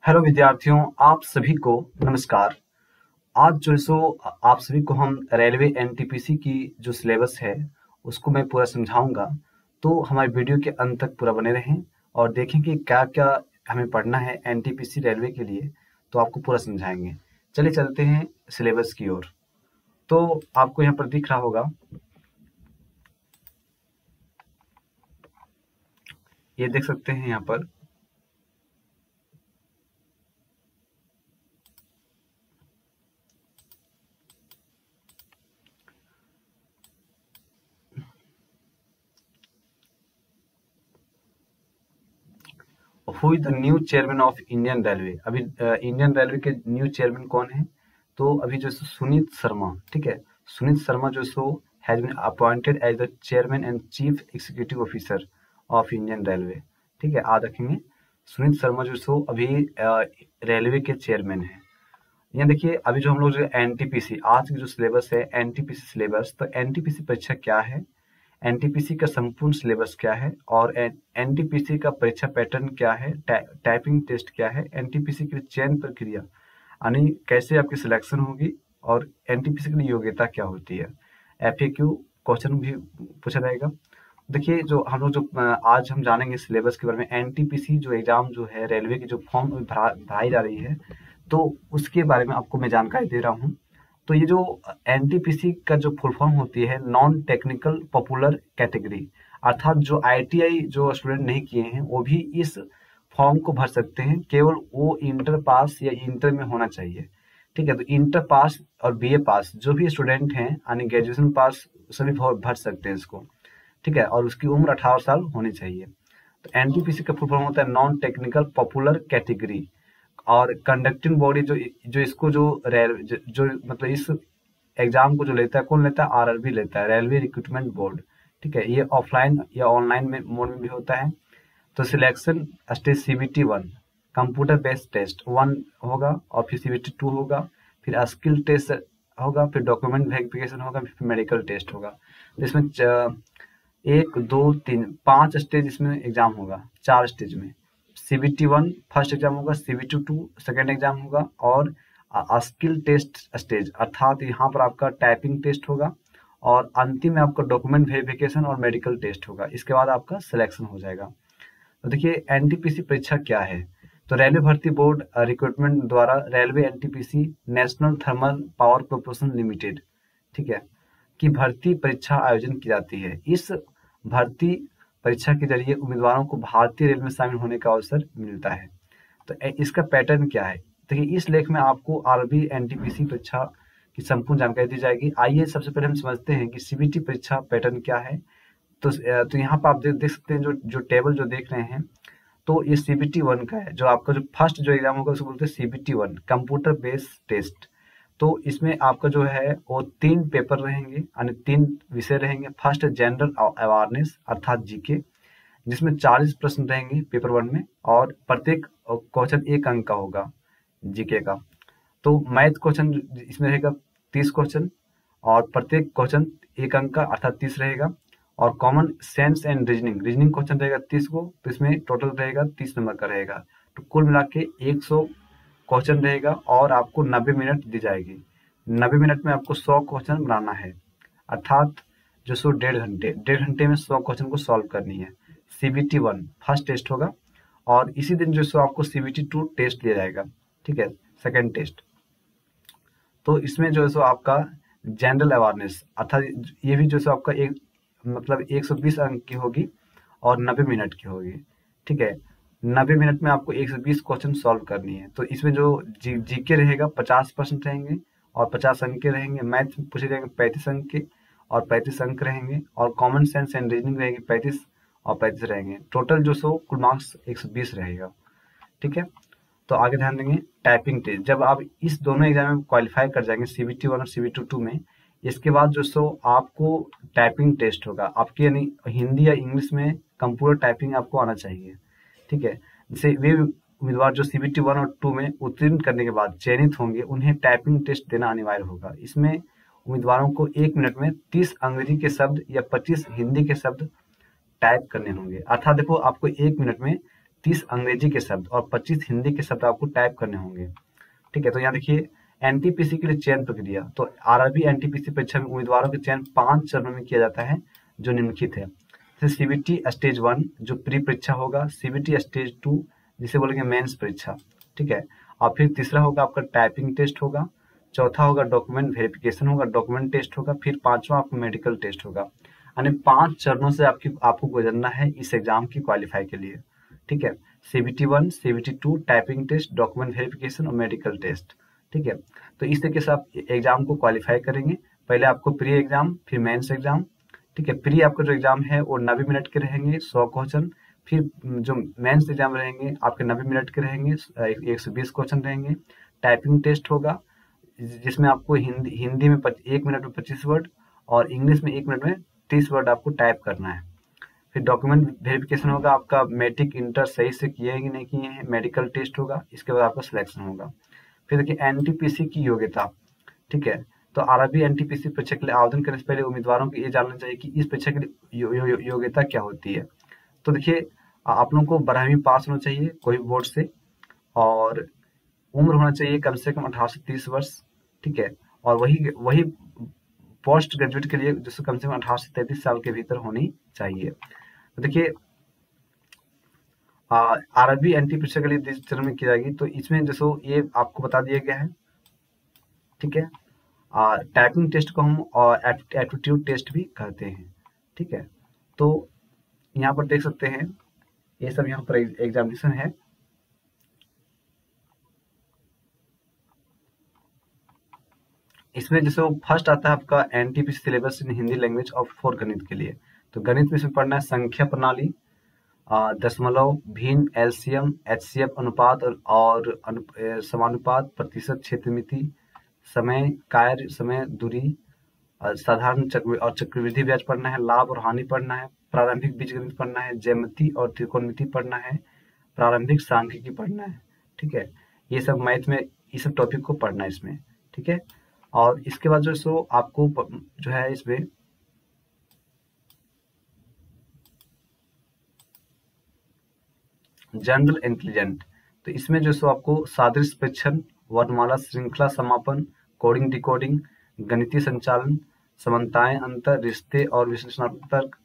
Hello विद्यार्थियों, आप सभी को नमस्कार। आज जो सो आप सभी को हम रेलवे एनटीपीसी की जो सिलेबस है उसको मैं पूरा समझाऊंगा। तो हमारे वीडियो के अंत तक पूरा बने रहें और देखें कि क्या क्या हमें पढ़ना है एनटीपीसी रेलवे के लिए। तो आपको पूरा समझाएंगे। चलिए चलते हैं सिलेबस की ओर। तो आपको यहाँ पर दिख रहा होगा, ये देख सकते हैं यहाँ पर। Who is the new chairman of Indian railway. अभी इंडियन रेलवे के न्यू चेयरमैन कौन है? तो अभी जो सुनीत शर्मा, ठीक है, सुनीत शर्मा जो so has been appointed as the chairman and chief executive officer of Indian railway. ठीक है, याद रखेंगे। सुनीत शर्मा जो सो अभी रेलवे के चेयरमैन है। यहाँ देखिए, अभी जो हम लोग जो एनटीपीसी आज की जो सिलेबस है, एनटीपीसी सिलेबस, तो एनटीपीसी परीक्षा क्या है, एनटीपीसी का संपूर्ण सिलेबस क्या है और एनटीपीसी का परीक्षा पैटर्न क्या है, टाइपिंग टेस्ट क्या है, एनटीपीसी की चयन प्रक्रिया यानी कैसे आपकी सिलेक्शन होगी और एनटीपीसी की योग्यता क्या होती है। एफएक्यू क्वेश्चन भी पूछा जाएगा। देखिए, जो हम लोग जो आज हम जानेंगे सिलेबस के बारे में, एनटीपीसी जो एग्जाम जो है रेलवे की जो फॉर्म भराई जा रही है, तो उसके बारे में आपको मैं जानकारी दे रहा हूँ। तो ये जो एनटीपीसी का जो फुल फॉर्म होती है, नॉन टेक्निकल पॉपुलर कैटेगरी, अर्थात जो आईटीआई जो स्टूडेंट नहीं किए हैं वो भी इस फॉर्म को भर सकते हैं। केवल वो इंटर पास या इंटर में होना चाहिए। ठीक है, तो इंटर पास और बीए पास जो भी स्टूडेंट हैं यानी ग्रेजुएशन पास सभी भर सकते हैं इसको। ठीक है, और उसकी उम्र 18 साल होनी चाहिए। तो एनटीपीसी का फुल फॉर्म होता है नॉन टेक्निकल पॉपुलर कैटेगरी। और कंडक्टिंग बॉडी जो जो इसको जो जो मतलब इस एग्जाम को जो लेता है, कौन लेता है? आरआरबी लेता है, रेलवे रिक्रूटमेंट बोर्ड। ठीक है, ये ऑफलाइन या ऑनलाइन में मोड में भी होता है। तो selection stage CBT 1, computer based test 1 होगा, और फिर सीबीटी 2 होगा, फिर स्किल टेस्ट होगा, फिर डॉक्यूमेंट वेरिफिकेशन होगा, फिर मेडिकल टेस्ट होगा। तो इसमें 1 2 3 5 स्टेज इसमें एग्जाम होगा, 4 स्टेज में। सीबीटी 1 फर्स्ट एग्जाम होगा, सीबीटी 2 सेकेंड एग्जाम होगा, और स्किल टेस्ट स्टेज अर्थात यहाँ पर आपका टाइपिंग टेस्ट होगा, और अंतिम में आपका डॉक्यूमेंट वेरिफिकेशन और मेडिकल टेस्ट होगा। इसके बाद आपका सिलेक्शन हो जाएगा। तो देखिए, एनटीपीसी परीक्षा क्या है। तो रेलवे भर्ती बोर्ड रिक्रूटमेंट द्वारा railway NTPC national thermal power corporation limited, ठीक है, की भर्ती परीक्षा आयोजन की जाती है। इस भर्ती परीक्षा के जरिए उम्मीदवारों को भारतीय रेल में शामिल होने का अवसर मिलता है। तो इसका पैटर्न क्या है? देखिए, इस लेख में आपको आरबी एनटीपीसी परीक्षा की संपूर्ण जानकारी दी जाएगी। आइए सबसे पहले हम समझते हैं कि सीबीटी परीक्षा पैटर्न क्या है। तो यहाँ पर आप देख सकते हैं, जो जो टेबल जो देख रहे हैं, तो ये सीबीटी 1 का है। जो आपका जो फर्स्ट जो एग्जाम होगा उसको बोलते हैं सीबीटी 1, कंप्यूटर बेस्ड टेस्ट। तो इसमें आपका जो है वो 3 पेपर रहेंगे यानी 3 विषय रहेंगे। फर्स्ट जनरल अवेयरनेस अर्थात जीके, जिसमें 40 प्रश्न रहेंगे पेपर 1 में, और प्रत्येक क्वेश्चन 1 अंक का होगा जीके का। तो मैथ क्वेश्चन इसमें रहेगा 30 क्वेश्चन, और प्रत्येक क्वेश्चन 1 अंक का अर्थात 30 रहेगा। और common sense and reasoning question रहेगा 30 को, तो इसमें टोटल रहेगा 30 नंबर का रहेगा। तो कुल मिला के 100 क्वेश्चन रहेगा, और आपको 90 मिनट दी जाएगी। 90 मिनट में आपको 100 क्वेश्चन बनाना है, अर्थात जो सो 1.5 घंटे में 100 क्वेश्चन को सॉल्व करनी है। सीबीटी 1 फर्स्ट टेस्ट होगा, और इसी दिन जो सो आपको सीबीटी 2 टेस्ट लिया जाएगा। ठीक है, सेकेंड टेस्ट। तो इसमें जो है सो आपका जनरल अवेयरनेस अर्थात ये भी जो सो आपका एक मतलब 120 अंक की होगी और 90 मिनट की होगी। ठीक है, 90 मिनट में आपको 120 क्वेश्चन सॉल्व करनी है। तो इसमें जो जीके रहेगा 50% रहेंगे, और 50 अंक के रहेंगे। मैथ पूछे जाएंगे 35 अंक के, और 35 अंक रहेंगे। और कॉमन सेंस एंड रीजनिंग रहेगी 35 और 35 रहेंगे। टोटल जो सो कुल मार्क्स 120 रहेगा। ठीक है, तो आगे ध्यान देंगे टाइपिंग टेस्ट। जब आप इस दोनों एग्जाम में क्वालिफाई कर जाएंगे, सीबीटी 1 और सीबीटी 2 में, इसके बाद जो सो आपको टाइपिंग टेस्ट होगा आपकी, यानी हिंदी या इंग्लिश में कंप्यूटर टाइपिंग आपको आना चाहिए। ठीक है, जैसे वे उम्मीदवार जो सीबीटी 1 और 2 में उत्तीर्ण करने के बाद चयनित होंगे, उन्हें टाइपिंग टेस्ट देना अनिवार्य होगा। इसमें उम्मीदवारों को 1 मिनट में 30 अंग्रेजी के शब्द या 25 हिंदी के शब्द टाइप करने होंगे। अर्थात देखो, आपको 1 मिनट में 30 अंग्रेजी के शब्द और 25 हिंदी के शब्द आपको टाइप करने होंगे। ठीक है, तो यहाँ देखिए एनटीपीसी के लिए चयन प्रक्रिया। तो आरआरबी एनटीपीसी परीक्षा में उम्मीदवारों के चयन 5 चरणों में किया जाता है जो निम्नलिखित है। जैसे सीबीटी स्टेज 1 जो प्री परीक्षा होगा, सीबीटी स्टेज 2 जिसे बोलेंगे मेंस परीक्षा। ठीक है, और फिर तीसरा होगा आपका टाइपिंग टेस्ट होगा, चौथा होगा डॉक्यूमेंट वेरिफिकेशन होगा, डॉक्यूमेंट टेस्ट होगा, फिर पांचवा आपको मेडिकल टेस्ट होगा। यानी 5 चरणों से आपको गुजरना है इस एग्जाम की क्वालिफाई के लिए। ठीक है, CBT 1, CBT 2, typing test, document verification और मेडिकल टेस्ट। ठीक है, तो इस तरीके से आप एग्जाम को क्वालिफाई करेंगे। पहले आपको प्री एग्जाम, फिर मेंस एग्जाम। ठीक है, प्री आपका जो एग्जाम है वो 90 मिनट के रहेंगे, 100 क्वेश्चन। फिर जो मेंस एग्जाम रहेंगे आपके 90 मिनट के रहेंगे, 120 क्वेश्चन रहेंगे। टाइपिंग टेस्ट होगा जिसमें आपको हिंदी में 1 मिनट में 25 वर्ड और इंग्लिश में 1 मिनट में 30 वर्ड आपको टाइप करना है। फिर डॉक्यूमेंट वेरिफिकेशन होगा, आपका मैट्रिक इंटर सही से किए हैं कि नहीं किए हैं। मेडिकल टेस्ट होगा, इसके बाद आपका सिलेक्शन होगा। फिर देखिए एनटीपीसी की योग्यता। ठीक है, तो आरआरबी एनटीपीसी परीक्षा के लिए आवेदन करने से पहले उम्मीदवारों को ये जानना चाहिए कि इस परीक्षा के लिए योग्यता क्या होती है। तो देखिए आप लोगों को 12वीं पास होना चाहिए कोई भी बोर्ड से, और उम्र होना चाहिए कम से कम 18 से 30 वर्ष। ठीक है, और वही पोस्ट ग्रेजुएट के लिए जिससे कम से कम 18 से 33 साल के भीतर होनी चाहिए। तो देखिए आरआरबी एनटी परीक्षा के लिए जिस चरण में की जाएगी, तो इसमें जैसे ये आपको बता दिया गया है। ठीक है, टाइपिंग टेस्ट को हम और एप्टीट्यूड टेस्ट भी कहते हैं। ठीक है, तो यहाँ पर देख सकते हैं ये सब यहाँ पर एग्जामिनेशन है। इसमें जैसे वो फर्स्ट आता है आपका NTPC syllabus in Hindi language और 4 गणित के लिए। तो गणित में इसमें पढ़ना है संख्या प्रणाली, दशमलव, भिन्न, एलसीएम, एचसीएफ अनुपात और समानुपात, प्रतिशत, क्षेत्रमिति, समय, कार्य समय, दूरी, साधारण चक्रवृद्धि ब्याज पढ़ना है, लाभ और हानि पढ़ना है, प्रारंभिक बीजगणित पढ़ना है, ज्यामिति और त्रिकोणमिति पढ़ना है, प्रारंभिक सांख्यिकी पढ़ना है। ठीक है, ये सब मैथ में ये सब टॉपिक को पढ़ना है इसमें। ठीक है, और इसके बाद जो सो आपको जो है इसमें जनरल इंटेलिजेंट, तो इसमें जो सो आपको सादृश्य परीक्षण, वर्णमाला श्रृंखला समापन, कोडिंग डिकोडिंग, गणितीय संचालन, समानताएं, अंतर, रिश्ते और विश्लेषणात्मक तर्क,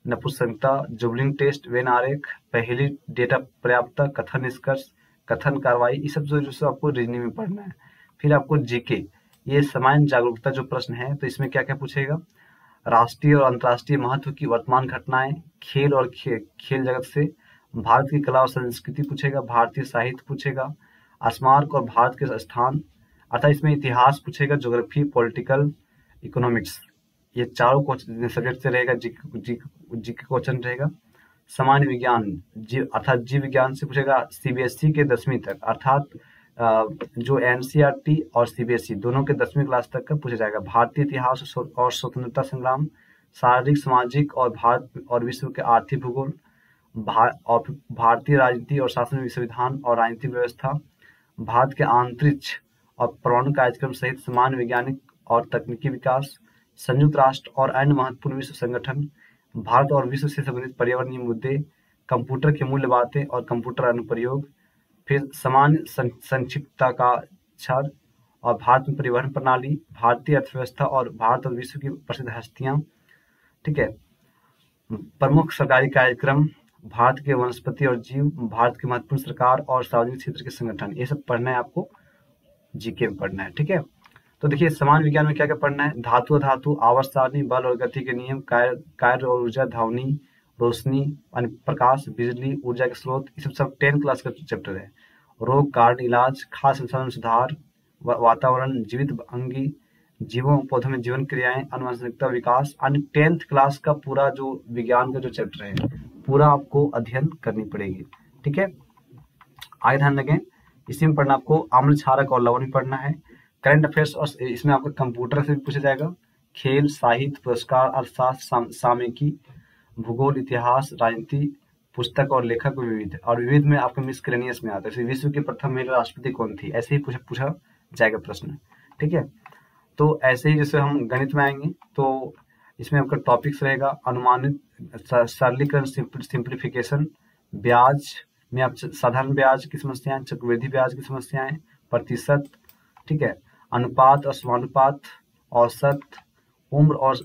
नपुंसकता, जुबलिंग टेस्ट, वेन आरेख, पहेली, डेटा पर्याप्तता, कथन निष्कर्ष, कथन कार्रवाई, ये सब जो आपको रीजनिंग में पढ़ना है। फिर आपको जीके, ये सामान्य जागरूकता जो प्रश्न है, तो इसमें क्या क्या पूछेगा, राष्ट्रीय और अंतर्राष्ट्रीय महत्व की वर्तमान घटनाएं, खेल और खेल जगत से, भारत की कला और संस्कृति पूछेगा, भारतीय साहित्य पूछेगा, स्मारक और भारत के स्थान, अर्थात इसमें इतिहास पूछेगा, ज्योग्राफी, पॉलिटिकल, इकोनॉमिक्स, ये चारों सब्जेक्ट से रहेगा। जी के क्वेश्चन रहेगा। सामान्य विज्ञान अर्थात जीव विज्ञान से पूछेगा, सीबीएसई के 10वीं तक, अर्थात जो एनसीईआरटी और सीबीएसई दोनों के 10वीं क्लास तक का पूछा जाएगा। भारतीय इतिहास और स्वतंत्रता संग्राम, शारीरिक, सामाजिक और भारत और विश्व के आर्थिक भूगोल, और भारतीय राजनीति और शासन संविधान और राजनीतिक व्यवस्था, भारत के अंतरिक्ष और परमाणु कार्यक्रम सहित सामान्य वैज्ञानिक और तकनीकी विकास, संयुक्त राष्ट्र और अन्य महत्वपूर्ण विश्व संगठन, भारत और विश्व से संबंधित पर्यावरणीय मुद्दे, कंप्यूटर की मूल्य बातें और कंप्यूटर अनुप्रयोग, फिर सामान्य संक्षिप्तता का क्षण और भारत में परिवहन प्रणाली, भारतीय अर्थव्यवस्था और भारत और विश्व की प्रसिद्ध हस्तियां। ठीक है, प्रमुख सरकारी कार्यक्रम, भारत के वनस्पति और जीव, भारत की महत्वपूर्ण सरकार और सार्वजनिक क्षेत्र के संगठन, ये सब पढ़ना है आपको, जीके में पढ़ना है। ठीक है, तो देखिए सामान्य विज्ञान में क्या क्या पढ़ना है, धातु अधातु, आवर्त सारणी, बल और गति के नियम, कार्य और ऊर्जा, ध्वनि, रोशनी, प्रकाश, बिजली, ऊर्जा के स्रोत, ये सब 10 क्लास का चैप्टर है। रोग, कारण, इलाज, खाद्य संसाधन सुधार, वातावरण, जीवित अंगी, जीवों पौधों में जीवन क्रियाएं, आनुवंशिकता, विकास, अन्य 10th क्लास का पूरा जो विज्ञान का जो चैप्टर है पूरा आपको अध्ययन करनी पड़ेगी। ठीक है, आगे ध्यान रखें, इसी में पढ़ना आपको आम्ल क्षारक और लवण पढ़ना है। करंट अफेयर्स और इसमें आपका कंप्यूटर से भी पूछा जाएगा, खेल, साहित्य, पुरस्कार, अर्थशास्त्र, सामयिकी, भूगोल, इतिहास, राजनीति, पुस्तक और लेखक विविध, और विविध में आपका मिसलेनियस में आता है, विश्व की प्रथम महिला राष्ट्रपति कौन थी, ऐसे ही पूछा जाएगा प्रश्न। ठीक है, तो ऐसे ही जैसे हम गणित में आएंगे तो इसमें आपका टॉपिक्स रहेगा, अनुमानित, सरलीकरण, सिंप्लीफिकेशन, ब्याज, में आप साधारण ब्याज की समस्याएं, चक्रवृद्धि ब्याज की समस्याएं, प्रतिशत, ठीक है, अनुपात और समानुपात, औसत, उम्र और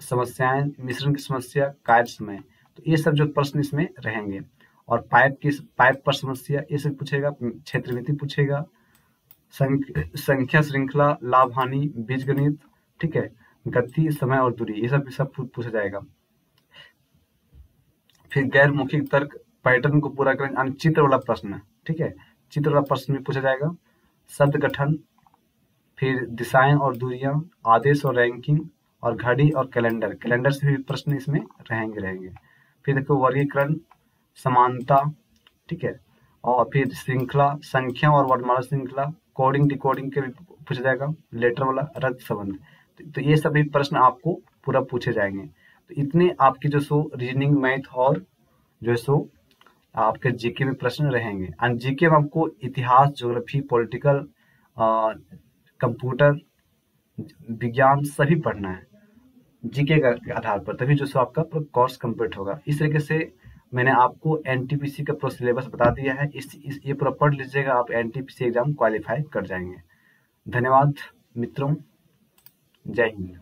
समस्याएं, मिश्रण की समस्या, कार्य समय, तो ये सब जो प्रश्न इसमें रहेंगे। और पाइप पर समस्या ये सब पूछेगा, क्षेत्रमिति पूछेगा, संख्या श्रृंखला, लाभ हानि, बीजगणित, ठीक है, गति, समय और दूरी, ये सब पूछा जाएगा। फिर गैर मौखिक तर्क, पैटर्न को पूरा करें, यानी चित्र वाला प्रश्न, ठीक है, चित्र वाला प्रश्न भी पूछा जाएगा। शब्द गठन, फिर दिशाएं और दूरियां, आदेश और रैंकिंग, और घड़ी और कैलेंडर, कैलेंडर से भी प्रश्न इसमें रहेंगे। फिर देखो वर्गीकरण, समानता, ठीक है, और फिर श्रृंखला, संख्या और वर्णमाला श्रृंखला, कोडिंग डिकोडिंग के भी पूछा जाएगा, लेटर वाला, रद्द संबंध, तो ये सभी प्रश्न आपको पूरा पूछे जाएंगे। तो इतने आपके जो सो रीजनिंग, मैथ और जो सो आपके जीके में प्रश्न रहेंगे। एंड जीके में आपको इतिहास, ज्योग्राफी, पॉलिटिकल, कंप्यूटर विज्ञान सभी पढ़ना है जीके का आधार पर, तभी जो सो आपका कोर्स कंप्लीट होगा। इस तरीके से मैंने आपको एनटीपीसी का पूरा सिलेबस बता दिया है। ये पूरा पढ़ लीजिएगा, आप एनटीपीसी एग्जाम क्वालिफाई कर जाएंगे। धन्यवाद मित्रों, जय हिंद।